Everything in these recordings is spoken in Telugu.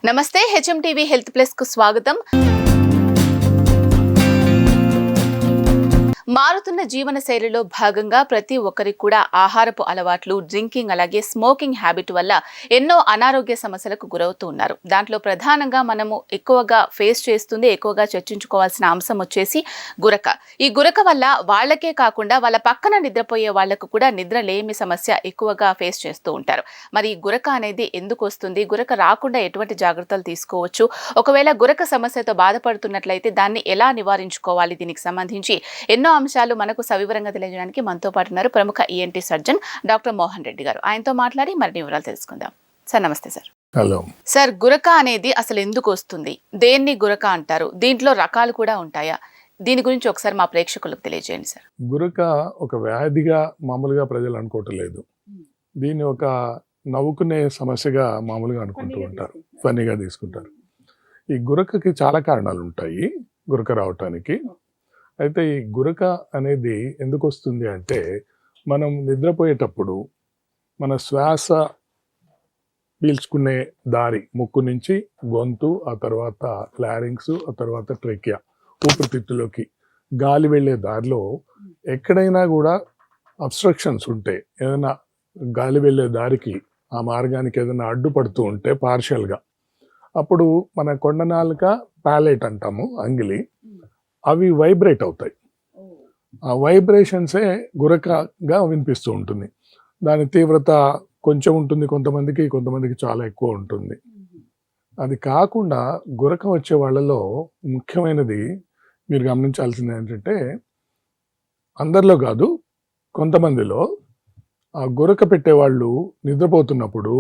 నమస్తే హెచ్ఎంటీవీ హెల్త్ ప్లస్ కు స్వాగతం. మారుతున్న జీవన శైలిలో భాగంగా ప్రతి ఒక్కరికి కూడా ఆహారపు అలవాట్లు, డ్రింకింగ్ అలాగే స్మోకింగ్ హ్యాబిట్ వల్ల ఎన్నో అనారోగ్య సమస్యలకు గురవుతూ ఉన్నారు. దాంట్లో ప్రధానంగా మనము ఎక్కువగా ఎక్కువగా చర్చించుకోవాల్సిన అంశం వచ్చేసి గురక. ఈ గురక వల్ల వాళ్ళకే కాకుండా వాళ్ళ పక్కన నిద్రపోయే వాళ్లకు కూడా నిద్రలేమి సమస్య ఎక్కువగా ఫేస్ చేస్తూ ఉంటారు. మరి ఈ గురక అనేది ఎందుకు వస్తుంది? గురక రాకుండా ఎటువంటి జాగ్రత్తలు తీసుకోవచ్చు? ఒకవేళ గురక సమస్యతో బాధపడుతున్నట్లయితే దాన్ని ఎలా నివారించుకోవాలి? దీనికి సంబంధించి ఎన్నో అంశాలు మనకు సవివరంగా తెలియజేయడానికి మనతో పాటు ఉన్నారు ప్రముఖ ENT surgeon doctor Mohan Reddy గారు. ఆయనతో మాట్లాడి మరిన్ని వివరాలు తెలుసుకుందాం. సార్ నమస్తే సార్. హలో సార్, గురక అనేది అసలు ఎందుకు వస్తుంది? దేన్ని గురక అంటారు? దీంట్లో రకాలు కూడా ఉంటాయా? దీని గురించి ఒకసారి మా ప్రేక్షకులకు తెలియజేయండి సార్. గురక ఒక వ్యాధిగా మామూలుగా ప్రజలు అనుకోవటం లేదు. దీన్ని ఒక నవ్వుకునే సమస్యగా మామూలుగా అనుకుంటూ ఉంటారు, ఫన్నీగా తీసుకుంటారు. ఈ గురకకి చాలా కారణాలు ఉంటాయి గురక రావటానికి. అయితే ఈ గురక అనేది ఎందుకు వస్తుంది అంటే, మనం నిద్రపోయేటప్పుడు మన శ్వాస పీల్చుకునే దారి ముక్కు నుంచి గొంతు, ఆ తర్వాత లారింగ్స్, ఆ తర్వాత ట్రెకియా ఊపిరితిత్తులోకి గాలి వెళ్ళే దారిలో ఎక్కడైనా కూడా అబ్స్ట్రక్షన్స్ ఉంటే, ఏదైనా గాలి వెళ్ళే దారికి ఆ మార్గానికి ఏదైనా అడ్డుపడుతూ ఉంటే పార్షియల్గా, అప్పుడు మన కొండనాలుక ప్యాలెట్ అంటాము, అంగిలి, అవి వైబ్రేట్ అవుతాయి. ఆ వైబ్రేషన్సే గురకగా వినిపిస్తూ ఉంటుంది. దాని తీవ్రత కొంచెం ఉంటుంది కొంతమందికి చాలా ఎక్కువ ఉంటుంది. అది కాకుండా గురక వచ్చే వాళ్ళలో ముఖ్యమైనది మీరు గమనించాల్సింది ఏంటంటే, అందరిలో కాదు కొంతమందిలో ఆ గురక పెట్టేవాళ్ళు నిద్రపోతున్నప్పుడు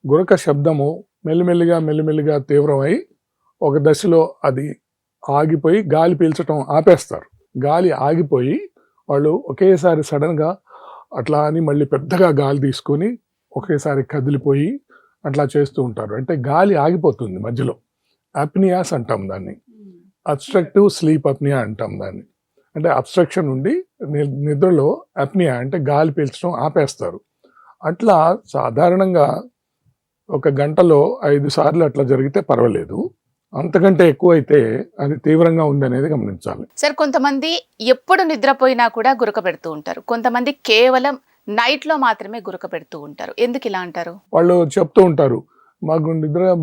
గురక శబ్దము మెల్లిమెల్లిగా తీవ్రమై ఒక దశలో అది ఆగిపోయి గాలి పీల్చడం ఆపేస్తారు. గాలి ఆగిపోయి వాళ్ళు ఒకేసారి సడన్గా అట్లా అని మళ్ళీ పెద్దగా గాలి తీసుకొని ఒకేసారి కదిలిపోయి అట్లా చేస్తూ ఉంటారు. అంటే గాలి ఆగిపోతుంది మధ్యలో. అప్నియాస్ అంటాం దాన్ని, అబ్స్ట్రక్టివ్ స్లీప్ అప్నియా అంటాం దాన్ని. అంటే అబ్స్ట్రక్షన్ ఉండి నిద్రలో అప్నియా అంటే గాలి పీల్చడం ఆపేస్తారు. అట్లా సాధారణంగా ఒక గంటలో 5 సార్లు అట్లా జరిగితే పర్వాలేదు. అంతకంటే ఎక్కువ అయితే అది తీవ్రంగా ఉందనేది గమనించాలి. సార్, కొంతమంది ఎప్పుడు నిద్రపోయినా కూడా గురక పెడుతూ ఉంటారు. కొంతమంది కేవలం నైట్ లో మాత్రమే గురక పెడుతూ ఉంటారు. ఎందుకు ఇలా అంటారు? వాళ్ళు చెప్తూ ఉంటారు, మాకు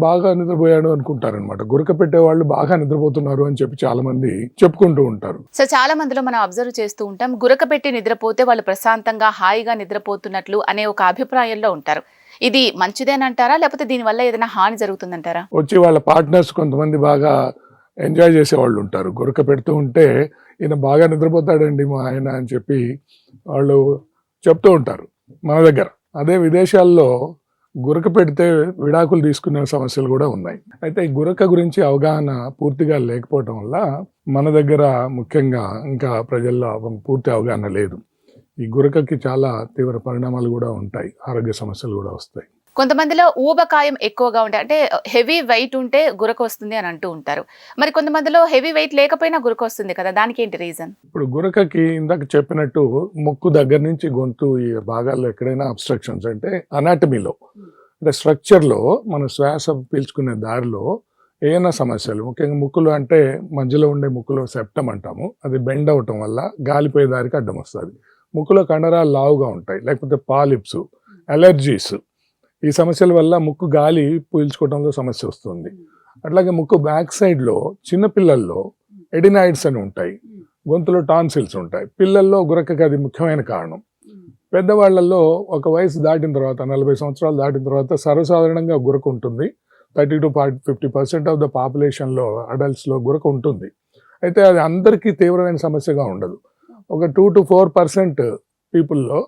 బాగా నిద్రపోయాడు అనుకుంటారు అనమాట. గురక పెట్టే వాళ్ళు బాగా నిద్రపోతున్నారు అని చెప్పి చాలా మంది చెప్పుకుంటూ ఉంటారు. సో చాలా మందిలో మనం అబ్జర్వ్ చేస్తూ ఉంటాం, గురక పెట్టి నిద్రపోతే వాళ్ళు ప్రశాంతంగా హాయిగా నిద్రపోతున్నట్లు అనే ఒక అభిప్రాయంలో ఉంటారు. ఇది మంచిదేనంటారా, లేకపోతే దీనివల్ల ఏదైనా హాని జరుగుతుందంటారా? వచ్చి వాళ్ళ పార్ట్నర్స్ కొంతమంది బాగా ఎంజాయ్ చేసేవాళ్ళు ఉంటారు. గురక పెడుతూ ఉంటే ఈయన బాగా నిద్రపోతాడండి మా ఆయన అని చెప్పి వాళ్ళు చెప్తూ ఉంటారు మన దగ్గర. అదే విదేశాల్లో గురక పెడితే విడాకులు తీసుకునే సమస్యలు కూడా ఉన్నాయి. అయితే ఈ గురక గురించి అవగాహన పూర్తిగా లేకపోవడం వల్ల మన దగ్గర ముఖ్యంగా ఇంకా ప్రజల్లో పూర్తి అవగాహన లేదు. ఈ గురకకి చాలా తీవ్ర పరిణామాలు కూడా ఉంటాయి, ఆరోగ్య సమస్యలు కూడా వస్తాయి. కొంతమందిలో ఊబకాయం ఎక్కువగా ఉంటే, అంటే హెవీ వెయిట్ ఉంటే గురక వస్తుంది అని అంటూ ఉంటారు. మరి కొంతమందిలో హెవీ వెయిట్ లేకపోయినా గురక వస్తుంది కదా, దానికి ఏంటి రీజన్? ఇప్పుడు గురకకి ఇందాక చెప్పినట్టు ముక్కు దగ్గర నుంచి గొంతు ఈ భాగాల్లో ఎక్కడైనా అబ్స్ట్రక్షన్స్ అంటే అనాటమీలో, అంటే స్ట్రక్చర్లో మన శ్వాస పీల్చుకునే దారిలో ఏమైనా సమస్యలు, ముఖ్యంగా ముక్కులో అంటే మధ్యలో ఉండే ముక్కులో సెప్టమ్ అంటాము, అది బెండ్ అవటం వల్ల గాలిపోయే దారికి అడ్డం వస్తుంది. ముక్కులో కండరాలు లావుగా ఉంటాయి, లేకపోతే పాలిప్స్, అలర్జీస్, ఈ సమస్యల వల్ల ముక్కు గాలి పీల్చుకోవడంలో సమస్య వస్తుంది. అట్లాగే ముక్కు బ్యాక్ సైడ్లో చిన్నపిల్లల్లో ఎడినాయిడ్స్ అని ఉంటాయి, గొంతులో టాన్సిల్స్ ఉంటాయి. పిల్లల్లో గురకకి అది ముఖ్యమైన కారణం. పెద్దవాళ్లలో ఒక వయసు దాటిన తర్వాత, 40 సంవత్సరాలు దాటిన తర్వాత సర్వసాధారణంగా గురక ఉంటుంది. 30 to 50% ఆఫ్ ద పాపులేషన్లో అడల్ట్స్లో గురక ఉంటుంది. అయితే అది అందరికీ తీవ్రమైన సమస్యగా ఉండదు. ఒక 2 to 4% పీపుల్లో,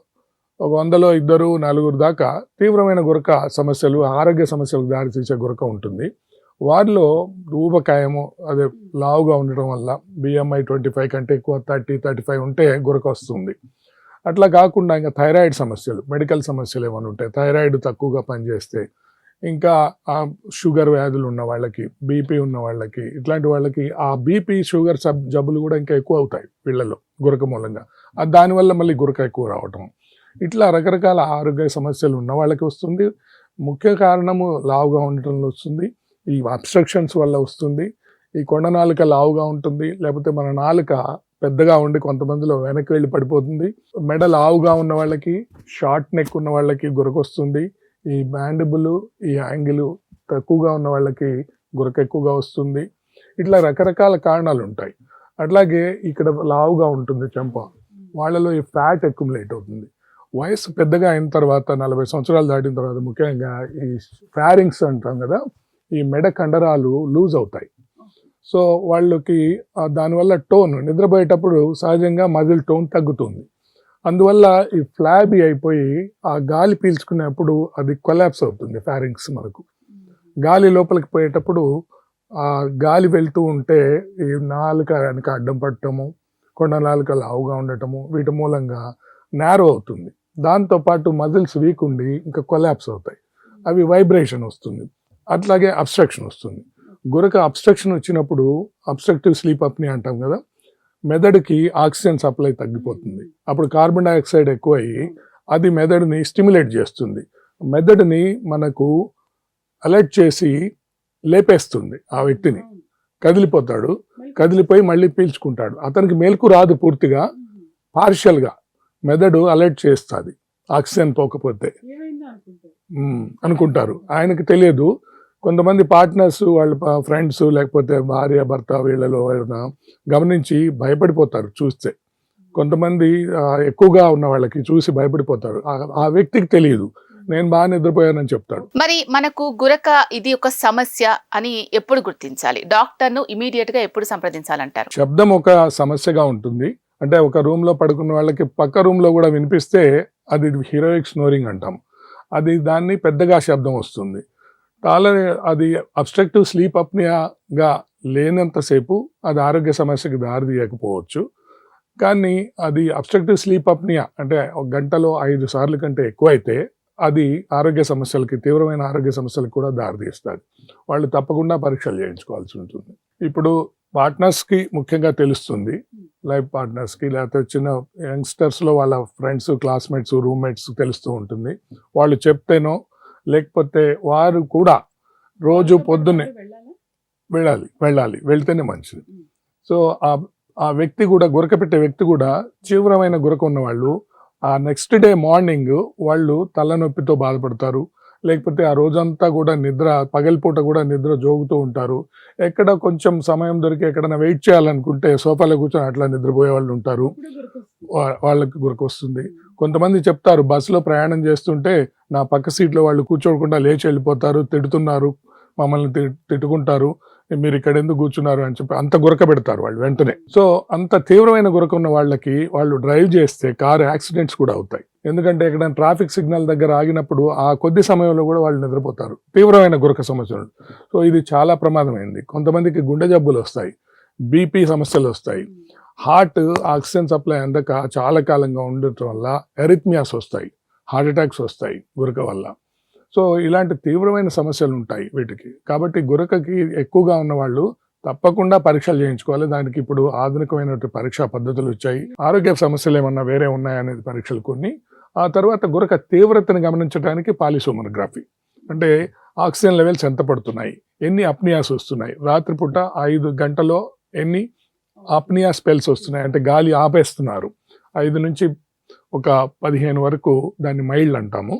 ఒక 100లో 2, 4 దాకా తీవ్రమైన గురక సమస్యలు, ఆరోగ్య సమస్యలకు దారితీసే గురక ఉంటుంది. వారిలో ఊబకాయము, అదే లావుగా ఉండటం వల్ల BMI 25 కంటే ఎక్కువ 30, 35 ఉంటే గురక వస్తుంది. అట్లా కాకుండా ఇంకా థైరాయిడ్ సమస్యలు, మెడికల్ సమస్యలు ఏమైనా ఉంటాయి, థైరాయిడ్ తక్కువగా పనిచేస్తే, ఇంకా షుగర్ వ్యాధులు ఉన్న వాళ్ళకి, బీపీ ఉన్న వాళ్ళకి, ఇట్లాంటి వాళ్ళకి ఆ బీపీ షుగర్ జబ్బులు కూడా ఇంకా ఎక్కువ అవుతాయి వీళ్ళలో గురక మూలంగా. దానివల్ల మళ్ళీ గురక ఎక్కువ రావటం, ఇట్లా రకరకాల ఆరోగ్య సమస్యలు ఉన్న వాళ్ళకి వస్తుంది. ముఖ్య కారణము లావుగా ఉండటంలో వస్తుంది. ఈ అబ్స్ట్రక్షన్స్ వల్ల వస్తుంది. ఈ కొండ నాలుక లావుగా ఉంటుంది, లేకపోతే మన నాలుక పెద్దగా ఉండి కొంతమందిలో వెనక్కి వెళ్ళి పడిపోతుంది. మెడ లావుగా ఉన్న వాళ్ళకి, షార్ట్ నెక్ ఉన్న వాళ్ళకి గురకొస్తుంది. ఈ మ్యాండిబుల్, ఈ యాంగిల్ తక్కువగా ఉన్న వాళ్ళకి గురక ఎక్కువగా వస్తుంది. ఇట్లా రకరకాల కారణాలు ఉంటాయి. అట్లాగే ఇక్కడ లావుగా ఉంటుంది చెంప, వాళ్ళలో ఈ ఫ్యాట్ అక్యుములేట్ అవుతుంది. వయసు పెద్దగా అయిన తర్వాత 40 సంవత్సరాలు దాటిన తర్వాత ముఖ్యంగా ఈ ఫ్యారింగ్స్ అంటాం కదా, ఈ మెడ కండరాలు లూజ్ అవుతాయి. సో వాళ్ళకి దానివల్ల టోన్, నిద్రపోయేటప్పుడు సహజంగా మజిల్ టోన్ తగ్గుతుంది. అందువల్ల ఈ ఫ్లాబీ అయిపోయి ఆ గాలి పీల్చుకునేప్పుడు అది కొలాప్స్ అవుతుంది ఫ్యారింగ్స్. మనకు గాలి లోపలికి పోయేటప్పుడు ఆ గాలి వెళ్తూ ఉంటే ఈ నాలుక వెనక అడ్డం పట్టడము, కొండ నాలుక లావుగా ఉండటము, వీటి మూలంగా నేరో అవుతుంది. దాంతోపాటు మజిల్స్ వీక్ ఉండి ఇంకా కొలాప్స్ అవుతాయి. అవి వైబ్రేషన్ వస్తుంది. అట్లాగే అబ్స్ట్రక్షన్ వస్తుంది. గురక అబ్స్ట్రక్షన్ వచ్చినప్పుడు అబ్స్ట్రక్టివ్ స్లీప్ అప్ని అంటాం కదా, మెదడుకి ఆక్సిజన్ సప్లై తగ్గిపోతుంది. అప్పుడు కార్బన్ డైఆక్సైడ్ ఎక్కువయ్యి అది మెదడుని స్టిమ్యులేట్ చేస్తుంది. మెదడుని మనకు అలర్ట్ చేసి లేపేస్తుంది. ఆ వ్యక్తిని కదిలిపోతాడు, కదిలిపోయి మళ్ళీ పీల్చుకుంటాడు. అతనికి మేల్కు రాదు పూర్తిగా, పార్షియల్గా మెదడు అలర్ట్ చేస్తుంది ఆక్సిజన్ పోకపోతే అనుకుంటారు. ఆయనకు తెలియదు. కొంతమంది పార్ట్నర్స్, వాళ్ళ ఫ్రెండ్స్, లేకపోతే భార్య భర్త వీళ్ళలో గమనించి భయపడిపోతారు చూస్తే. కొంతమంది ఎక్కువగా ఉన్న వాళ్ళకి చూసి భయపడిపోతారు. ఆ వ్యక్తికి తెలియదు, నేను బాగా నిద్రపోయానని చెప్తాడు. మరి మనకు గురక ఇది ఒక సమస్య అని ఎప్పుడు గుర్తించాలి? డాక్టర్ను ఇమీడియట్ గా ఎప్పుడు సంప్రదించాలంటారు? శబ్దం ఒక సమస్యగా ఉంటుంది. అంటే ఒక రూమ్ లో పడుకున్న వాళ్ళకి పక్క రూమ్ లో కూడా వినిపిస్తే అది హీరోయిక్ స్నోరింగ్ అంటాం. అది దాన్ని పెద్దగా శబ్దం వస్తుంది. అది అబ్స్ట్రక్టివ్ స్లీప్ అప్నియాగా లేనంతసేపు అది ఆరోగ్య సమస్యకి దారి తీయకపోవచ్చు. కానీ అది అబ్స్ట్రక్టివ్ స్లీప్ అప్నియా అంటే ఒక గంటలో 5 సార్లు కంటే ఎక్కువైతే అది ఆరోగ్య సమస్యలకి, తీవ్రమైన ఆరోగ్య సమస్యలకు కూడా దారితీస్తుంది. వాళ్ళు తప్పకుండా పరీక్షలు చేయించుకోవాల్సి ఉంటుంది. ఇప్పుడు పార్ట్నర్స్కి ముఖ్యంగా తెలుస్తుంది, లైఫ్ పార్ట్నర్స్కి, లేకపోతే చిన్న యంగ్స్టర్స్లో వాళ్ళ ఫ్రెండ్స్, క్లాస్మేట్స్, రూమ్మేట్స్ తెలుస్తూ ఉంటుంది. వాళ్ళు చెప్తేనో లేకపోతే వారు కూడా రోజు పొద్దున్నే వెళ్ళాలి, వెళ్తేనే మంచిది. సో ఆ వ్యక్తి కూడా, గురక పెట్టే వ్యక్తి కూడా తీవ్రమైన గురక ఉన్నవాళ్ళు ఆ నెక్స్ట్ డే మార్నింగ్ వాళ్ళు తలనొప్పితో బాధపడతారు. లేకపోతే ఆ రోజంతా కూడా పగలిపూట కూడా నిద్ర జోగుతూ ఉంటారు. ఎక్కడ కొంచెం సమయం దొరికి ఎక్కడైనా వెయిట్ చేయాలనుకుంటే సోఫాలో కూర్చొని అట్లా నిద్రపోయే వాళ్ళు ఉంటారు. వాళ్ళకి గురక వస్తుంది. కొంతమంది చెప్తారు, బస్సులో ప్రయాణం చేస్తుంటే నా పక్క సీట్లో వాళ్ళు కూర్చోకుండా లేచి వెళ్ళిపోతారు, తిడుతున్నారు, మమ్మల్ని తిట్టుకుంటారు, మీరు ఇక్కడ ఎందుకు కూర్చున్నారు అని చెప్పి అంత గురక పెడతారు వాళ్ళు వెంటనే. సో అంత తీవ్రమైన గురక ఉన్న వాళ్ళకి వాళ్ళు డ్రైవ్ చేస్తే కారు యాక్సిడెంట్స్ కూడా అవుతాయి. ఎందుకంటే ఎక్కడైనా ట్రాఫిక్ సిగ్నల్ దగ్గర ఆగినప్పుడు ఆ కొద్ది సమయంలో కూడా వాళ్ళు నిద్రపోతారు, తీవ్రమైన గురక సమస్యలు. సో ఇది చాలా ప్రమాదమైంది. కొంతమందికి గుండె జబ్బులు వస్తాయి, బీపీ సమస్యలు వస్తాయి, హార్ట్ ఆక్సిజన్ సప్లై అందక చాలా కాలంగా ఉండటం వల్ల ఎరిథ్మియాస్ వస్తాయి, హార్ట్ అటాక్స్ వస్తాయి గురక వల్ల. సో ఇలాంటి తీవ్రమైన సమస్యలు ఉంటాయి వీటికి. కాబట్టి గురకకి ఎక్కువగా ఉన్న వాళ్ళు తప్పకుండా పరీక్షలు చేయించుకోవాలి. దానికి ఇప్పుడు ఆధునికమైన పరీక్షా పద్ధతులు వచ్చాయి. ఆరోగ్య సమస్యలు ఏమన్నా వేరే ఉన్నాయనేది పరీక్షలు కొన్ని. ఆ తర్వాత గురక తీవ్రతను గమనించడానికి పాలిసోమోగ్రఫీ, అంటే ఆక్సిజన్ లెవెల్స్ ఎంత పడుతున్నాయి, ఎన్ని అప్నియాస్ వస్తున్నాయి, రాత్రిపూట 5 గంటలో ఎన్ని అప్నియా స్పెల్స్ వస్తున్నాయి, అంటే గాలి ఆపేస్తున్నారు. 5 నుంచి ఒక 15 వరకు దాన్ని మైల్డ్ అంటాము.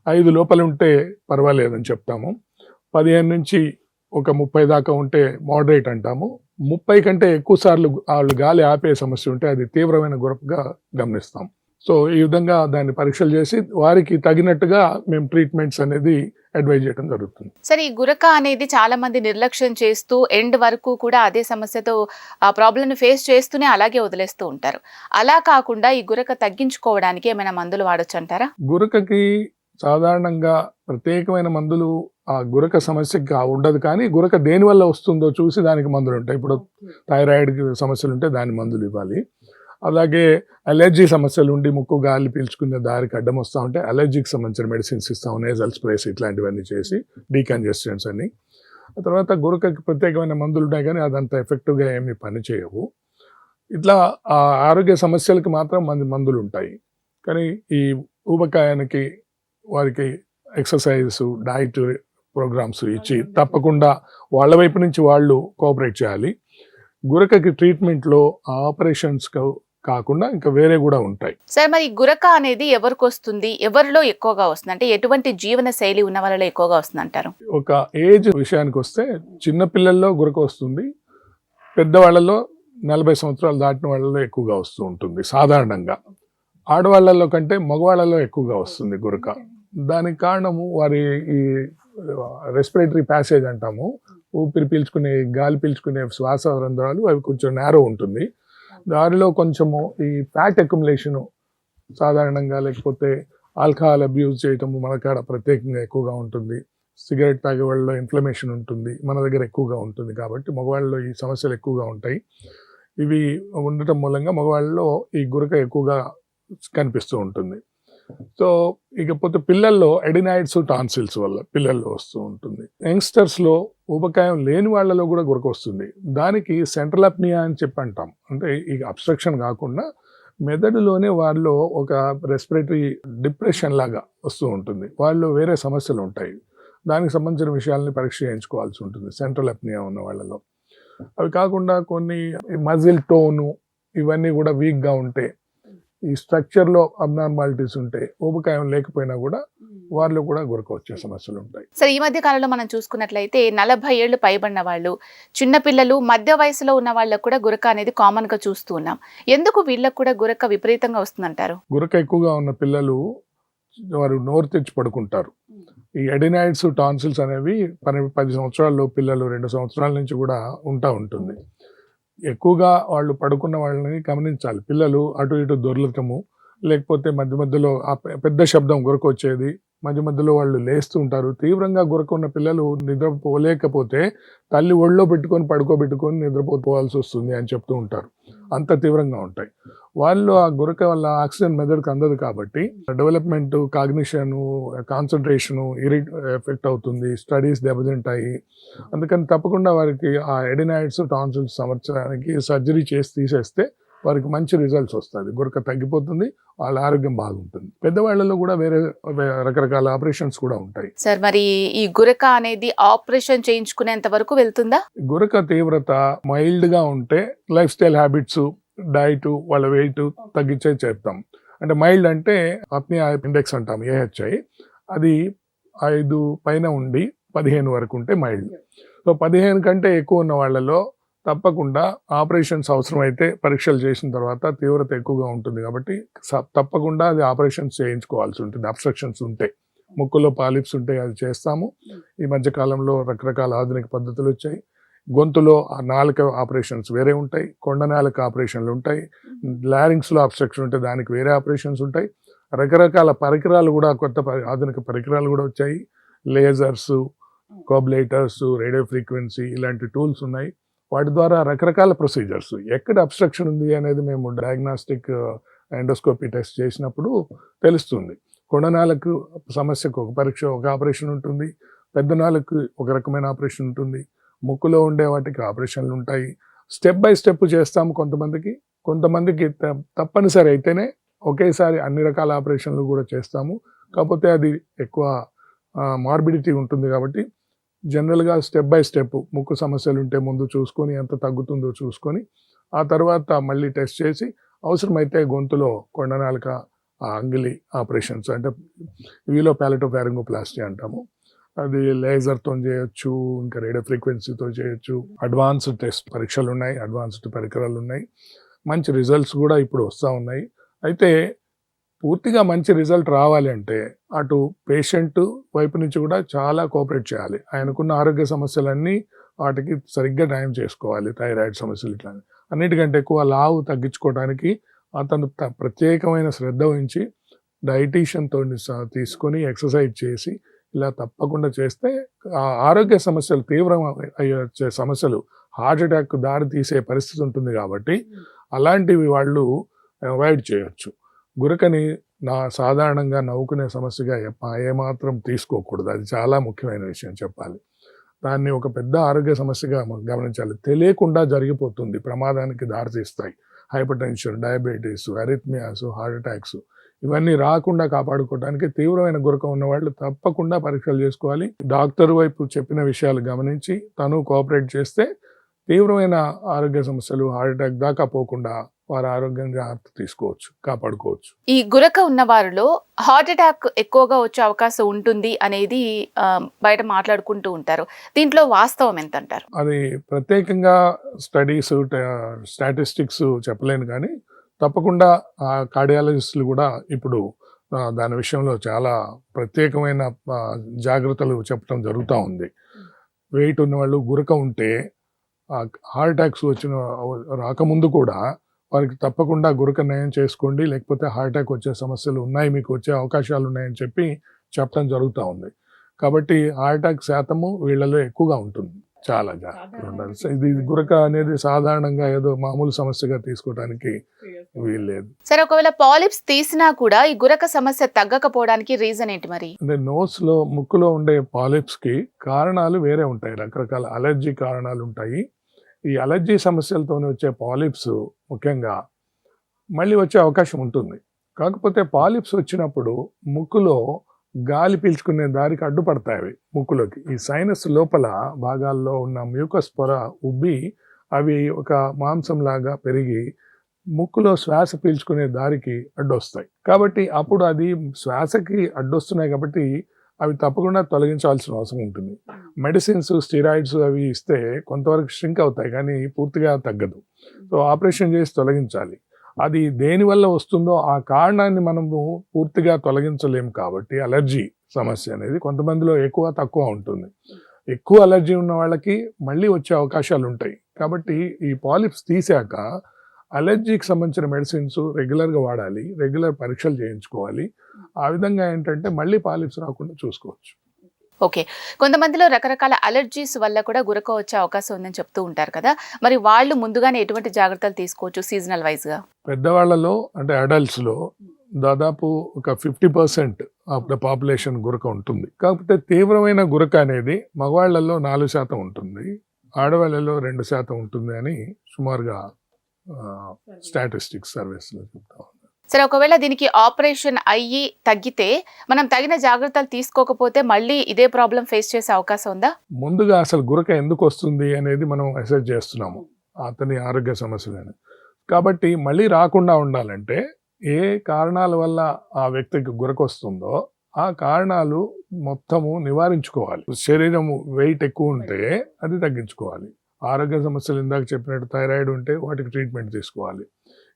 5 లోపల ఉంటే పర్వాలేదని చెప్తాము. 15 నుంచి ఒక 30 దాకా ఉంటే మోడరేట్ అంటాము. 30 కంటే ఎక్కువ సార్లు వాళ్ళు గాలి ఆపే సమస్య ఉంటే అది తీవ్రమైన గురకగా గమనిస్తాం. సో ఈ విధంగా దాన్ని పరీక్షలు చేసి వారికి తగినట్టుగా మేము ట్రీట్మెంట్స్ అనేది అడ్వైజ్ చేయడం జరుగుతుంది. సరే, ఈ గురక అనేది చాలా మంది నిర్లక్ష్యం చేస్తూ ఎండ్ వరకు కూడా అదే సమస్యతో ఆ ప్రాబ్లంని ఫేస్ చేస్తూనే అలాగే వదిలేస్తూ ఉంటారు. అలా కాకుండా ఈ గురక తగ్గించుకోవడానికి ఏమైనా మందులు వాడొచ్చు అంటారా? గురకకి సాధారణంగా ప్రత్యేకమైన మందులు ఆ గురక సమస్యకి ఉండదు. కానీ గురక దేని వల్ల వస్తుందో చూసి దానికి మందులు ఉంటాయి. ఇప్పుడు థైరాయిడ్ సమస్యలు ఉంటే దాని మందులు ఇవ్వాలి. అలాగే అలర్జీ సమస్యలు ఉండి ముక్కు గాలి పీల్చుకునే దారికి అడ్డం వస్తూ ఉంటే అలర్జీకి సంబంధించిన మెడిసిన్స్ ఇస్తాం, నేజల్ స్ప్రేస్ ఇట్లాంటివన్నీ చేసి, డీకంజెస్టెంట్స్ అని. ఆ తర్వాత గురకకి ప్రత్యేకమైన మందులు ఉంటాయి, కానీ అదంత ఎఫెక్టివ్గా ఏమీ పనిచేయవు. ఇట్లా ఆ ఆరోగ్య సమస్యలకి మాత్రం మందులు ఉంటాయి. కానీ ఈ ఊబకాయానికి వారికి ఎక్సర్సైజ్, డైట్ ప్రోగ్రామ్స్ ఇచ్చి తప్పకుండా వాళ్ళ వైపు నుంచి వాళ్ళు కోఆపరేట్ చేయాలి. గురకకి ట్రీట్మెంట్లో ఆపరేషన్స్ కాకుండా ఇంకా వేరే కూడా ఉంటాయి. సార్, మరి గురక అనేది ఎవరికి వస్తుంది, ఎవరిలో ఎక్కువగా వస్తుంది, అంటే ఎటువంటి జీవన శైలి ఉన్న వాళ్ళలో ఎక్కువగా వస్తుంది అంటారు? ఒక ఏజ్ విషయానికి వస్తే చిన్న పిల్లల్లో గురక వస్తుంది, పెద్దవాళ్ళలో 40 సంవత్సరాలు దాటిన వాళ్ళలో ఎక్కువగా వస్తూ ఉంటుంది సాధారణంగా. ఆడవాళ్ళలో కంటే మగవాళ్ళలో ఎక్కువగా వస్తుంది గురక. దానికి కారణము వారి ఈ రెస్పిరేటరీ ప్యాసేజ్ అంటాము, ఊపిరి పీల్చుకునే గాలి పీల్చుకునే శ్వాస రంధ్రాలు అవి కొంచెం నేరో ఉంటుంది. దానిలో కొంచెము ఈ ఫ్యాట్ అక్యుములేషన్ సాధారణంగా, లేకపోతే ఆల్కహాల్ అబ్యూజ్ చేయటము మన కాడ ప్రత్యేకంగా ఎక్కువగా ఉంటుంది. సిగరెట్ తాగే వాళ్ళలో ఇన్ఫ్లమేషన్ ఉంటుంది, మన దగ్గర ఎక్కువగా ఉంటుంది. కాబట్టి మగవాళ్ళలో ఈ సమస్యలు ఎక్కువగా ఉంటాయి. ఇవి ఉండటం మూలంగా మగవాళ్ళలో ఈ గురక ఎక్కువగా కనిపిస్తూ ఉంటుంది. సో ఇకపోతే పిల్లల్లో ఎడినాయిడ్స్ టాన్సిల్స్ వల్ల పిల్లల్లో వస్తూ ఉంటుంది. యంగ్స్టర్స్లో ఊబకాయం లేని వాళ్ళలో కూడా గురక వస్తుంది. దానికి సెంట్రల్ అప్నియా అని చెప్పి అంటాం. అంటే ఈ అబ్స్ట్రక్షన్ కాకుండా మెదడులోనే వాళ్ళు ఒక రెస్పిరేటరీ డిప్రెషన్ లాగా వస్తూ ఉంటుంది. వాళ్ళు వేరే సమస్యలు ఉంటాయి, దానికి సంబంధించిన విషయాలని పరీక్ష చేయించుకోవాల్సి ఉంటుంది సెంట్రల్ అప్నియా ఉన్న వాళ్ళలో. అవి కాకుండా కొన్ని మజిల్ టోను ఇవన్నీ కూడా వీక్గా ఉంటే, ఈ స్ట్రక్చర్లో అబ్నార్మాలిటీస్ ఉంటే, ఊబకాయం లేకపోయినా కూడా వాళ్ళు కూడా గురక వచ్చే సమస్యలు ఉంటాయి. సరే, ఈ మధ్య కాలంలో మనం చూసుకున్నట్లయితే 40 ఏళ్ళు పైబడిన వాళ్ళు, చిన్నపిల్లలు, మధ్య వయసులో ఉన్న వాళ్ళకు కూడా గురక అనేది కామన్ గా చూస్తూ ఉన్నాం. ఎందుకు వీళ్ళకు కూడా గురక విపరీతంగా వస్తుందంటారు? గురక ఎక్కువగా ఉన్న పిల్లలు వారు నోరు తెచ్చి పడుకుంటారు. ఈ ఎడినాయిడ్స్ టాన్సిల్స్ అనేవి 10 సంవత్సరాల్లో పిల్లలు 2 సంవత్సరాల నుంచి కూడా ఉంటుంది. ఎక్కువగా వాళ్ళు పడుకున్న వాళ్ళని గమనించాలి. పిల్లలు అటు ఇటు దొర్లటము, లేకపోతే మధ్య మధ్యలో ఆ పెద్ద శబ్దం గురక వచ్చేది, మధ్య మధ్యలో వాళ్ళు లేస్తూ ఉంటారు. తీవ్రంగా గురక ఉన్న పిల్లలు నిద్రపోలేకపోతే తల్లి ఒళ్ళో పెట్టుకొని పడుకోబెట్టుకొని నిద్రపోవాల్సి వస్తుంది అని చెప్తూ ఉంటారు. అంత తీవ్రంగా ఉంటాయి. వాళ్ళు ఆ గురక వల్ల ఆక్సిజన్ మెదడుకు అందదు కాబట్టి డెవలప్మెంట్, కాగ్నిషను, కాన్సన్ట్రేషను ఎఫెక్ట్ అవుతుంది, స్టడీస్ దెబ్బతింటాయి. అందుకని తప్పకుండా వారికి ఆ ఎడినాయిడ్స్ టాన్సిల్స్ సంవత్సరానికి సర్జరీ చేసి తీసేస్తే వారికి మంచి రిజల్ట్స్ వస్తుంది, గురక తగ్గిపోతుంది, వాళ్ళ ఆరోగ్యం బాగుంటుంది. పెద్దవాళ్ళలో కూడా వేరే రకరకాల ఆపరేషన్స్ కూడా ఉంటాయి. సార్, మరి ఈ గురక అనేది ఆపరేషన్ చేయించుకునేంత వరకు వెళ్తుందా? గురక తీవ్రత మైల్డ్ గా ఉంటే లైఫ్ స్టైల్ హ్యాబిట్స్, డైట్, వాళ్ళ వెయిట్ తగ్గించే చేస్తాం. అంటే మైల్డ్ అంటే అప్నియా ఇండెక్స్ అంటాం, AHI, అది 5 పైన ఉండి 15 వరకు ఉంటే మైల్డ్. సో 15 కంటే ఎక్కువ ఉన్న వాళ్ళలో తప్పకుండా ఆపరేషన్స్ అవసరమైతే పరీక్షలు చేసిన తర్వాత తీవ్రత ఎక్కువగా ఉంటుంది కాబట్టి తప్పకుండా అది ఆపరేషన్స్ చేయించుకోవాల్సి ఉంటుంది. అబ్స్ట్రక్షన్స్ ఉంటే, ముక్కులో పాలిప్స్ ఉంటే అది చేస్తాము. ఈ మధ్యకాలంలో రకరకాల ఆధునిక పద్ధతులు వచ్చాయి. గొంతులో నాలుక ఆపరేషన్స్ వేరే ఉంటాయి, కొండ నాలుక ఆపరేషన్లు ఉంటాయి, లారింగ్స్లో అబ్స్ట్రక్షన్ ఉంటే దానికి వేరే ఆపరేషన్స్ ఉంటాయి. రకరకాల పరికరాలు కూడా, కొత్త ఆధునిక పరికరాలు కూడా వచ్చాయి. లేజర్స్, కోబ్లేటర్స్, రేడియో ఫ్రీక్వెన్సీ ఇలాంటి టూల్స్ ఉన్నాయి. వాటి ద్వారా రకరకాల ప్రొసీజర్స్, ఎక్కడ అబ్స్ట్రక్షన్ ఉంది అనేది మేము డయాగ్నాస్టిక్ ఎండోస్కోపీ టెస్ట్ చేసినప్పుడు తెలుస్తుంది. కొండనాలకు సమస్యకు ఒక పరీక్ష, ఒక ఆపరేషన్ ఉంటుంది. పెద్ద నాలుగు ఒక రకమైన ఆపరేషన్ ఉంటుంది. ముక్కులో ఉండే వాటికి ఆపరేషన్లు ఉంటాయి. స్టెప్ బై స్టెప్ చేస్తాము. కొంతమందికి తప్పనిసరి అయితేనే ఒకేసారి అన్ని రకాల ఆపరేషన్లు కూడా చేస్తాము. కాకపోతే అది ఎక్కువ మార్బిడిటీ ఉంటుంది కాబట్టి జనరల్గా స్టెప్ బై స్టెప్ ముక్కు సమస్యలు ఉంటే ముందు చూసుకొని ఎంత తగ్గుతుందో చూసుకొని ఆ తర్వాత మళ్ళీ టెస్ట్ చేసి అవసరమైతే గొంతులో కొండనాలుక, అంగిలి ఆపరేషన్స్ అంటే వీలో ప్యాలెటోఫారింగోప్లాస్టీ అంటాము, అది లేజర్తో చేయొచ్చు, ఇంకా రేడియో ఫ్రీక్వెన్సీతో చేయొచ్చు. అడ్వాన్స్డ్ టెస్ట్ పరీక్షలు ఉన్నాయి, అడ్వాన్స్డ్ పరికరాలు ఉన్నాయి. మంచి రిజల్ట్స్ కూడా ఇప్పుడు వస్తూ ఉన్నాయి. అయితే పూర్తిగా మంచి రిజల్ట్ రావాలి అంటే అటు పేషెంట్ వైపు నుంచి కూడా చాలా కోఆపరేట్ చేయాలి. ఆయనకున్న ఆరోగ్య సమస్యలన్నీ వాటికి సరిగ్గా న్యాయం చేసుకోవాలి. థైరాయిడ్ సమస్యలు ఇట్లా అన్నిటికంటే ఎక్కువ లావు తగ్గించుకోవడానికి అతను ప్రత్యేకమైన శ్రద్ధ వహించి డైటీషియన్తో తీసుకొని ఎక్సర్సైజ్ చేసి ఇలా తప్పకుండా చేస్తే ఆరోగ్య సమస్యలు, తీవ్రం అయ్యే సమస్యలు, హార్ట్ అటాక్ దారి తీసే పరిస్థితి ఉంటుంది కాబట్టి అలాంటివి వాళ్ళు అవాయిడ్ చేయొచ్చు. గురకని సాధారణంగా నవ్వుకునే సమస్యగా ఏమాత్రం తీసుకోకూడదు. అది చాలా ముఖ్యమైన విషయం చెప్పాలి. దాన్ని ఒక పెద్ద ఆరోగ్య సమస్యగా గమనించాలి. తెలియకుండా జరిగిపోతుంది, ప్రమాదానికి దారితీస్తాయి. Hyper tension, diabetes, arrhythmias, heart attacks ఇవన్నీ రాకుండా కాపాడుకోవడానికి తీవ్రమైన గురక ఉన్న వాళ్ళు తప్పకుండా పరీక్షలు చేసుకోవాలి. డాక్టర్ వైపు చెప్పిన విషయాలు గమనించి తను కోఆపరేట్ చేస్తే తీవ్రమైన ఆరోగ్య సమస్యలు, హార్ట్ అటాక్ దాకా పోకుండా వారు ఆరోగ్యంగా జాగ్రత్త తీసుకోవచ్చు, కాపాడుకోవచ్చు. ఈ గురక ఉన్న వారిలో హార్ట్ అటాక్ ఎక్కువగా వచ్చే అవకాశం ఉంటుంది అనేది బయట మాట్లాడుకుంటూ ఉంటారు. దీంట్లో వాస్తవం ఎంత అంటారు? అది ప్రత్యేకంగా స్టడీస్, స్టాటిస్టిక్స్ చెప్పలేను, కానీ తప్పకుండా కార్డియాలజిస్టులు కూడా ఇప్పుడు దాని విషయంలో చాలా ప్రత్యేకమైన జాగ్రత్తలు చెప్పడం జరుగుతూ ఉంది. వెయిట్ ఉన్న వాళ్ళు గురక ఉంటే హార్ట్ అటాక్స్ రాకముందు కూడా వారికి తప్పకుండా గురక నయం చేసుకోండి, లేకపోతే హార్ట్ అటాక్ వచ్చే సమస్యలు ఉన్నాయి, మీకు వచ్చే అవకాశాలు ఉన్నాయని చెప్పడం జరుగుతూ ఉంది. కాబట్టి హార్ట్ అటాక్ శాతము వీళ్ళలో ఎక్కువగా ఉంటుంది. చాలా జాగ్రత్తగా ఉండాలి. ఇది గురక అనేది సాధారణంగా ఏదో మామూలు సమస్యగా తీసుకోవడానికి వీల్లేదు. సరే, ఒకవేళ పాలిప్స్ తీసినా కూడా ఈ గురక సమస్య తగ్గకపోవడానికి రీజన్ ఏంటి మరి? అంటే నోస్లో, ముక్కులో ఉండే పాలిప్స్కి కారణాలు వేరే ఉంటాయి. రకరకాల అలర్జీ కారణాలు ఉంటాయి. ఈ అలర్జీ సమస్యలతో వచ్చే పాలిప్స్ ముఖ్యంగా మళ్ళీ వచ్చే అవకాశం ఉంటుంది. కాకపోతే పాలిప్స్ వచ్చినప్పుడు ముక్కులో గాలి పీల్చుకునే దారికి అడ్డుపడతాయి అవి ముక్కులోకి. ఈ సైనస్ లోపల భాగాల్లో ఉన్న మ్యూకస్ పొర ఉబ్బి అవి ఒక మాంసంలాగా పెరిగి ముక్కులో శ్వాస పీల్చుకునే దారికి అడ్డొస్తాయి. కాబట్టి అప్పుడు అది శ్వాసకి అడ్డొస్తున్నాయి కాబట్టి అవి తప్పకుండా తొలగించాల్సిన అవసరం ఉంటుంది. మెడిసిన్స్, స్టీరాయిడ్స్ అవి ఇస్తే కొంతవరకు ష్రింక్ అవుతాయి, కానీ పూర్తిగా తగ్గదు. సో ఆపరేషన్ చేసి తొలగించాలి. అది దేనివల్ల వస్తుందో ఆ కారణాన్ని మనము పూర్తిగా తొలగించలేము. కాబట్టి అలర్జీ సమస్య అనేది కొంతమందిలో ఎక్కువ తక్కువ ఉంటుంది. ఎక్కువ అలర్జీ ఉన్న వాళ్ళకి మళ్ళీ వచ్చే అవకాశాలు ఉంటాయి. కాబట్టి ఈ పాలిప్స్ తీసాక అలర్జీకి సంబంధించిన మెడిసిన్స్ రెగ్యులర్గా వాడాలి, రెగ్యులర్ పరీక్షలు చేయించుకోవాలి. ఆ విధంగా ఏంటంటే మళ్ళీ పాలిప్స్ రాకుండా చూసుకోవచ్చు. ఓకే, కొంతమందిలో రకరకాల అలర్జీస్ వల్ల కూడా గురక వచ్చే అవకాశం ఉందని చెప్తూ ఉంటారు కదా, మరి వాళ్ళు ముందుగానే ఎటువంటి జాగ్రత్తలు తీసుకోవచ్చు సీజనల్ వైజ్గా? పెద్దవాళ్లలో అంటే అడల్ట్స్లో దాదాపు ఒక 50% ఆఫ్ ద పాపులేషన్ గురక ఉంటుంది. కాకపోతే తీవ్రమైన గురక అనేది మగవాళ్లలో 4% ఉంటుంది, ఆడవాళ్లలో 2% ఉంటుంది అని సుమారుగా స్టాటిస్టిక్స్ సర్వీస్లో చెప్తాం. సరే, ఒకవేళ దీనికి ఆపరేషన్ అయ్యి తగ్గితే మనం తగిన జాగ్రత్తలు తీసుకోకపోతే మళ్ళీ ఇదే ప్రాబ్లం ఫేస్ చేసే అవకాశం ఉందా? ముందుగా అసలు గురక ఎందుకు వస్తుంది అనేది మనం అసెస్ చేస్తున్నాము, అతని ఆరోగ్య సమస్యలని. కాబట్టి మళ్ళీ రాకుండా ఉండాలంటే ఏ కారణాల వల్ల ఆ వ్యక్తికి గురక వస్తుందో ఆ కారణాలు మొత్తము నివారించుకోవాలి. శరీరం వెయిట్ ఎక్కువ ఉంటే అది తగ్గించుకోవాలి. ఆరోగ్య సమస్యలు ఇందాక చెప్పినట్టు థైరాయిడ్ ఉంటే వాటికి ట్రీట్మెంట్ తీసుకోవాలి.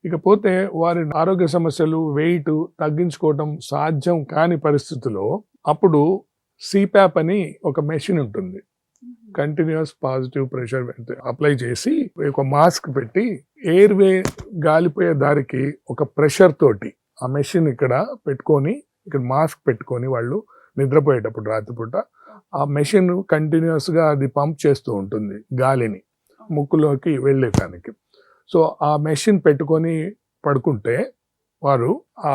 ఇకపోతే వారి ఆరోగ్య సమస్యలు, వెయిట్ తగ్గించుకోవటం సాధ్యం కాని పరిస్థితిలో అప్పుడు సిప్యాప్ అని ఒక మెషిన్ ఉంటుంది. కంటిన్యూస్ పాజిటివ్ ప్రెషర్ అప్లై చేసి ఒక మాస్క్ పెట్టి ఎయిర్వే గాలిపోయే దారికి ఒక ప్రెషర్ తోటి ఆ మెషిన్ ఇక్కడ పెట్టుకొని, ఇక్కడ మాస్క్ పెట్టుకొని వాళ్ళు నిద్రపోయేటప్పుడు రాత్రిపూట ఆ మెషిన్ కంటిన్యూస్గా అది పంప్ చేస్తూ ఉంటుంది గాలిని ముక్కులోకి వెళ్ళేటానికి. సో ఆ మెషిన్ పెట్టుకొని పడుకుంటే వారు ఆ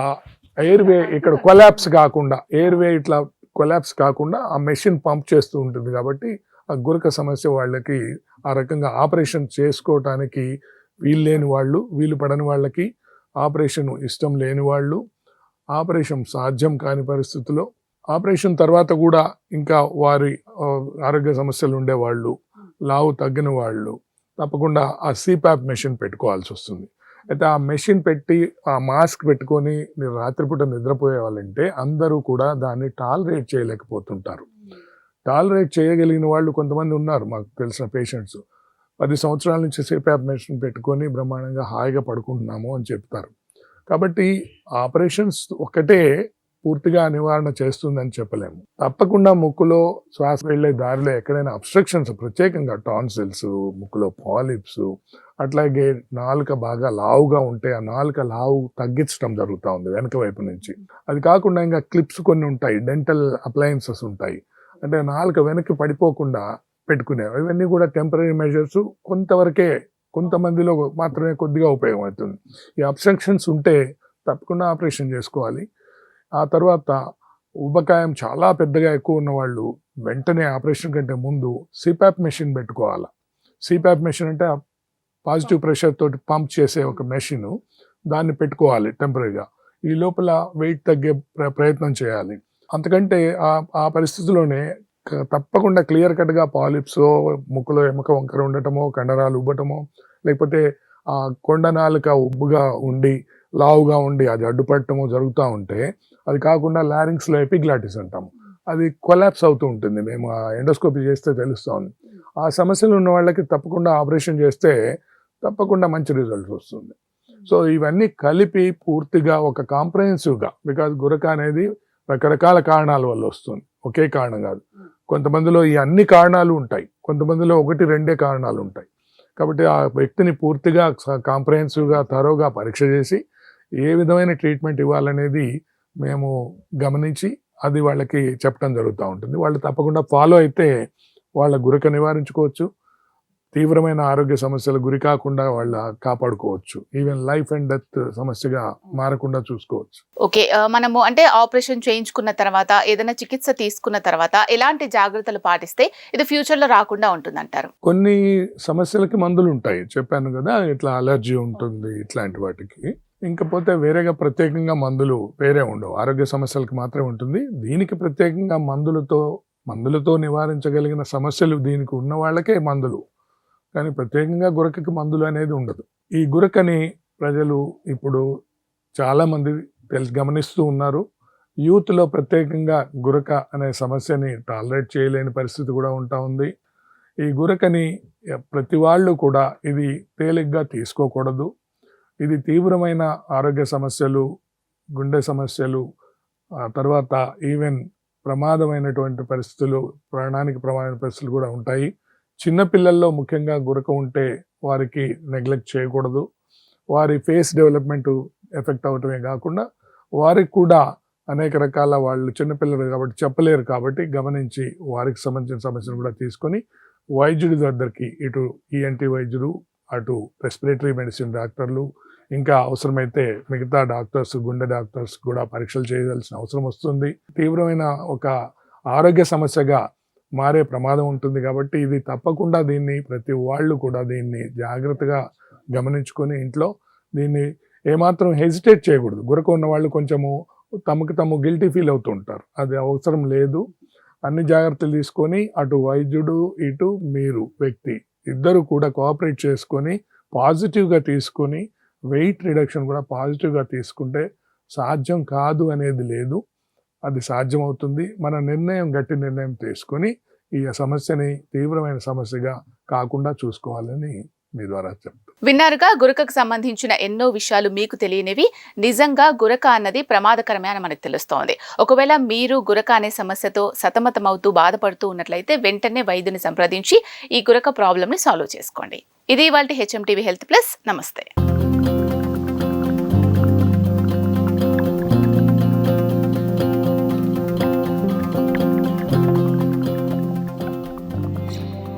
ఎయిర్వే ఇక్కడ కొలాప్స్ కాకుండా, ఎయిర్వే ఇట్లా కొలాప్స్ కాకుండా ఆ మెషిన్ పంప్ చేస్తూ ఉంటుంది. కాబట్టి ఆ గురక సమస్య వాళ్ళకి ఆ రకంగా ఆపరేషన్ చేసుకోవటానికి వీలు లేని వాళ్ళు, వీలు పడని వాళ్ళకి, ఆపరేషన్ ఇష్టం లేని వాళ్ళు, ఆపరేషన్ సాధ్యం కాని పరిస్థితుల్లో, ఆపరేషన్ తర్వాత కూడా ఇంకా వారి ఆరోగ్య సమస్యలు ఉండేవాళ్ళు, లావు తగ్గిన వాళ్ళు తప్పకుండా ఆ సిప్యాప్ మెషిన్ పెట్టుకోవాల్సి వస్తుంది. అయితే ఆ మెషిన్ పెట్టి ఆ మాస్క్ పెట్టుకొని మీరు రాత్రిపూట నిద్రపోయే వాళ్ళంటే అందరూ కూడా దాన్ని టాలరేట్ చేయలేకపోతుంటారు. టాలరేట్ చేయగలిగిన వాళ్ళు కొంతమంది ఉన్నారు, మాకు తెలిసిన పేషెంట్స్ 10 సంవత్సరాల నుంచి సిప్యాప్ మెషిన్ పెట్టుకొని బ్రహ్మాండంగా హాయిగా పడుకుంటున్నాము అని చెప్తారు. కాబట్టి ఆపరేషన్స్ ఒక్కటే పూర్తిగా నివారణ చేస్తుందని చెప్పలేము. తప్పకుండా ముక్కులో శ్వాస వెళ్లే దారిలో ఎక్కడైనా అబ్స్ట్రక్షన్స్, ప్రత్యేకంగా టాన్సిల్స్, ముక్కులో పాలిప్స్, అట్లాగే నాలుక బాగా లావుగా ఉంటే ఆ నాలుక లావు తగ్గించడం జరుగుతూ ఉంది వెనక వైపు నుంచి. అది కాకుండా ఇంకా క్లిప్స్ కొన్ని ఉంటాయి, డెంటల్ అప్లయన్సెస్ ఉంటాయి, అంటే నాలుక వెనక్కి పడిపోకుండా పెట్టుకునేవి. ఇవన్నీ కూడా టెంపరీ మెజర్స్, కొంతవరకే, కొంతమందిలో మాత్రమే కొద్దిగా ఉపయోగపడుతుంది. ఈ అబ్స్ట్రక్షన్స్ ఉంటే తప్పకుండా ఆపరేషన్ చేసుకోవాలి. ఆ తర్వాత ఉబకాయం చాలా పెద్దగా ఎక్కువ ఉన్నవాళ్ళు వెంటనే ఆపరేషన్ కంటే ముందు సిప్యాప్ మెషిన్ పెట్టుకోవాలి. సిప్యాప్ మెషిన్ అంటే పాజిటివ్ ప్రెషర్ తోటి పంప్ చేసే ఒక మెషిన్, దాన్ని పెట్టుకోవాలి టెంపరీగా. ఈ లోపల వెయిట్ తగ్గే ప్రయత్నం చేయాలి. అంతకంటే ఆ పరిస్థితిలోనే తప్పకుండా క్లియర్ కట్గా పాలిప్స్, ముక్కులో ఎముక వంకర ఉండటమో, కండరాలు ఉబ్బటమో, లేకపోతే ఆ కొండ నాలుక ఉబ్బుగా ఉండి లావుగా ఉండి అది అడ్డుపడటమో జరుగుతూ ఉంటే, అది కాకుండా లారింగ్స్లో ఎపిగ్లాటిస్ అంటాము, అది కొలాప్స్ అవుతూ ఉంటుంది. మేము ఆ ఎండోస్కోపీ చేస్తే తెలుస్తుంది. ఆ సమస్యలు ఉన్న వాళ్ళకి తప్పకుండా ఆపరేషన్ చేస్తే తప్పకుండా మంచి రిజల్ట్స్ వస్తుంది. సో ఇవన్నీ కలిపి పూర్తిగా ఒక కాంప్రహెన్సివ్గా, బికాజ్ గురక అనేది రకరకాల కారణాల వల్ల వస్తుంది, ఒకే కారణం కాదు. కొంతమందిలో ఈ అన్ని కారణాలు ఉంటాయి, కొంతమందిలో 1-2 కారణాలు ఉంటాయి. కాబట్టి ఆ వ్యక్తిని పూర్తిగా కాంప్రహెన్సివ్గా థరోగా పరీక్ష చేసి ఏ విధమైన ట్రీట్మెంట్ ఇవ్వాలనేది మేము గమనించి అది వాళ్ళకి చెప్పడం జరుగుతూ ఉంటుంది. వాళ్ళు తప్పకుండా ఫాలో అయితే వాళ్ళ గురక నివారించుకోవచ్చు, తీవ్రమైన ఆరోగ్య సమస్యలు గురి కాకుండా వాళ్ళ కాపాడుకోవచ్చు, ఈవెన్ లైఫ్ అండ్ డెత్ సమస్యగా మారకుండా చూసుకోవచ్చు. ఓకే, మనము అంటే ఆపరేషన్ చేయించుకున్న తర్వాత ఏదైనా చికిత్స తీసుకున్న తర్వాత ఎలాంటి జాగ్రత్తలు పాటిస్తే ఇది ఫ్యూచర్ లో రాకుండా ఉంటుందంటారు? కొన్ని సమస్యలకి మందులు ఉంటాయి, చెప్పాను కదా, ఇట్లా అలర్జీ ఉంటుంది ఇట్లాంటి వాటికి. ఇంకపోతే వేరేగా ప్రత్యేకంగా మందులు వేరే ఉండవు, ఆరోగ్య సమస్యలకు మాత్రమే ఉంటుంది. దీనికి ప్రత్యేకంగా మందులతో నివారించగలిగిన సమస్యలు దీనికి ఉన్న వాళ్ళకే మందులు, కానీ ప్రత్యేకంగా గురకకి మందులు అనేది ఉండదు. ఈ గురకని ప్రజలు ఇప్పుడు చాలామంది గమనిస్తూ ఉన్నారు. యూత్లో ప్రత్యేకంగా గురక అనే సమస్యని టాలరేట్ చేయలేని పరిస్థితి కూడా ఉంటా ఉంది. ఈ గురకని ప్రతి వాళ్ళు కూడా ఇది తేలిగ్గా తీసుకోకూడదు. ఇది తీవ్రమైన ఆరోగ్య సమస్యలు, గుండె సమస్యలు, తర్వాత ఈవెన్ ప్రమాదమైనటువంటి పరిస్థితులు, ప్రాణానికి ప్రమాదమైన పరిస్థితులు కూడా ఉంటాయి. చిన్నపిల్లల్లో ముఖ్యంగా గురక ఉంటే వారికి నెగ్లెక్ట్ చేయకూడదు. వారి ఫేస్ డెవలప్మెంట్ ఎఫెక్ట్ అవటమే కాకుండా వారికి కూడా అనేక రకాల, వాళ్ళు చిన్నపిల్లలు కాబట్టి చెప్పలేరు, కాబట్టి గమనించి వారికి సంబంధించిన సమస్యను కూడా తీసుకొని వైద్యుడి దగ్గరికి, ఇటు ఈఎన్టీ వైద్యుడు, అటు రెస్పిరేటరీ మెడిసిన్ డాక్టర్లు, ఇంకా అవసరమైతే మిగతా డాక్టర్స్, గుండె డాక్టర్స్ కూడా పరీక్షలు చేయవలసిన అవసరం వస్తుంది. తీవ్రమైన ఒక ఆరోగ్య సమస్యగా మారే ప్రమాదం ఉంటుంది. కాబట్టి ఇది తప్పకుండా దీన్ని ప్రతి వాళ్ళు కూడా దీన్ని జాగ్రత్తగా గమనించుకొని ఇంట్లో దీన్ని ఏమాత్రం హెజిటేట్ చేయకూడదు. గురక ఉన్న వాళ్ళు కొంచెము తమకు గిల్టీ ఫీల్ అవుతూ ఉంటారు, అది అవసరం లేదు. అన్ని జాగ్రత్తలు తీసుకొని అటు వైద్యుడు, ఇటు మీరు వ్యక్తి ఇద్దరు కూడా కోఆపరేట్ చేసుకొని పాజిటివ్గా తీసుకొని వెయిట్ రిడక్షన్ కూడా పాజిటివ్గా తీసుకుంటే సాధ్యం కాదు అనేది లేదు, అది సాధ్యమవుతుంది. మన గట్టి నిర్ణయం తీసుకొని ఈ సమస్యని తీవ్రమైన సమస్యగా కాకుండా చూసుకోవాలని మీ ద్వారా చెప్తాను. విన్నారుగా, గురకకు సంబంధించిన ఎన్నో విషయాలు మీకు తెలియనివి. నిజంగా గురక అన్నది ప్రమాదకరమే అని మనకు తెలుస్తోంది. ఒకవేళ మీరు గురక అనే సమస్యతో సతమతమవుతూ బాధపడుతూ ఉన్నట్లయితే వెంటనే వైద్యుని సంప్రదించి ఈ గురక ప్రాబ్లమ్ని సాల్వ్ చేసుకోండి. ఇది ఇవాల్టి HMTV హెల్త్ ప్లస్. నమస్తే.